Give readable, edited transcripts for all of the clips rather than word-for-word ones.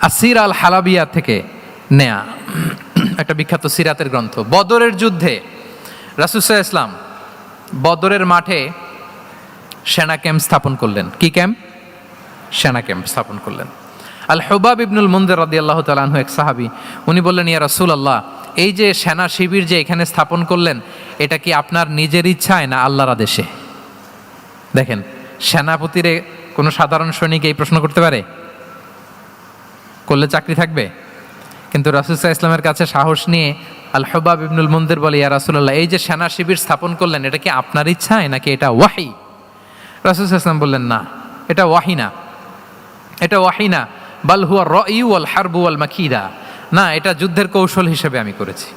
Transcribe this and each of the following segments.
আসির আল হালাবিয়া থেকে নেয়া একটা বিখ্যাত সিরাতের গ্রন্থ। বদরের যুদ্ধে রাসূল সাল্লাল্লাহু আলাইহি ওয়াসাল্লাম বদরের মাঠে সেনা ক্যাম্প স্থাপন করলেন। কি ক্যাম্প? সেনা ক্যাম্প স্থাপন করলেন। আল হুবাব ইবনুল মুনজির রাদিয়াল্লাহু তাআলা আনহু এক সাহাবী, উনি বললেন, ইয়া রাসূলুল্লাহ, এই যে সেনা শিবির যে এখানে স্থাপন করলেন, এটা কি আপনার নিজের ইচ্ছায় না আল্লাহর আদেশে? দেখেন, সেনাপতিরে কোনো সাধারণ সৈনিক এই প্রশ্ন করতে পারে? করলে চাকরি থাকবে? কিন্তু রাসূল সাল্লাল্লাহু আলাইহি ওয়াসাল্লামের কাছে সাহস নিয়ে আল হুবাব ইবনুল মুনজির বলে, ইয়া রাসূলুল্লাহ, এই যে সেনা শিবির স্থাপন করলেন, এটা কি আপনার ইচ্ছায় নাকি এটা ওয়াহী? রাসূল সাল্লাল্লাহু আলাইহি ওয়াসাল্লাম বললেন, না, এটা ওয়াহী না, এটা ওয়াহী না, বাল হুয়া রায়ু ওয়াল হারবু ওয়াল মাকিদা, না, এটা যুদ্ধের কৌশল হিসেবে আমি করেছি।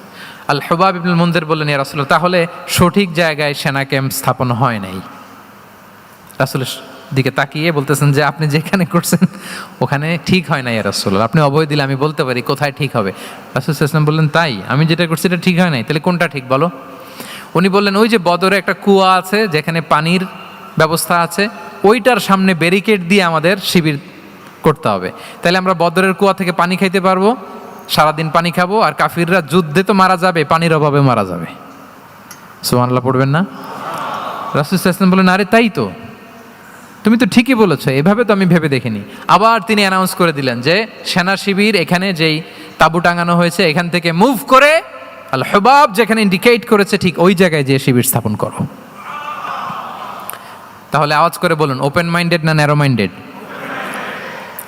আল হুবাব ইবনুল মুনজির বললেন, ইয়া রাসূলুল্লাহ, তাহলে সঠিক জায়গায় সেনা ক্যাম্প স্থাপন হয় নাই। রাসূলের দিকে তাকিয়ে বলতেছেন যে আপনি যেখানে করছেন ওখানে ঠিক হয় না ইয়া রাসূলুল্লাহ, আপনি অভয় দিলে আমি বলতে পারি কোথায় ঠিক হবে। রাসূল সাল্লাল্লাহু আলাইহি ওয়াসাল্লাম বললেন, তাই? আমি যেটা করছি এটা ঠিক হয় নাই, তাহলে কোনটা ঠিক বলো? উনি বললেন, ওই যে বদরে একটা কুয়া আছে যেখানে পানির ব্যবস্থা আছে, ওইটার সামনে ব্যারিকেড দিয়ে আমাদের শিবির করতে হবে, তাহলে আমরা বদরের কুয়া থেকে পানি খাইতে পারবো, সারাদিন পানি খাবো, আর কাফিররা যুদ্ধে তো মারা যাবে, পানির অভাবে মারা যাবে। সুবহানাল্লাহ পড়বেন না? রাসূল সাল্লাল্লাহু আলাইহি ওয়াসাল্লাম বললেন, আরে তাই তো, তুমি তো ঠিকই বলেছো, এভাবে তো আমি ভেবে দেখিনি। আবার তিনি অ্যানাউন্স করে দিলেন যে সেনা শিবির এখানে যেই তাঁবু টাঙানো হয়েছে এখান থেকে মুভ করে আল হুবাব যেখানে ইন্ডিকেট করেছে ঠিক ওই জায়গায় যে শিবির স্থাপন করো। তাহলে আওয়াজ করে বলুন, ওপেন মাইন্ডেড না ন্যারো মাইন্ডেড?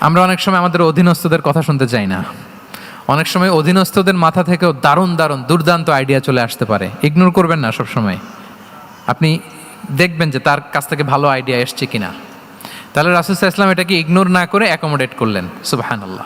আমরা অনেক সময় আমাদের অধীনস্থদের কথা শুনতে চাই না। অনেক সময় অধীনস্থদের মাথা থেকেও দারুণ দারুণ দুর্দান্ত আইডিয়া চলে আসতে পারে। ইগনোর করবেন না সব সময়, আপনি দেখবেন যে তার কাছ থেকে ভালো আইডিয়া এসছে কিনা। তাহলে রাসূল সাল্লাল্লাহু আলাইহি ওয়াসাল্লাম এটাকে ইগনোর না করে অ্যাকোমোডেট করলেন। সুবহানাল্লাহ।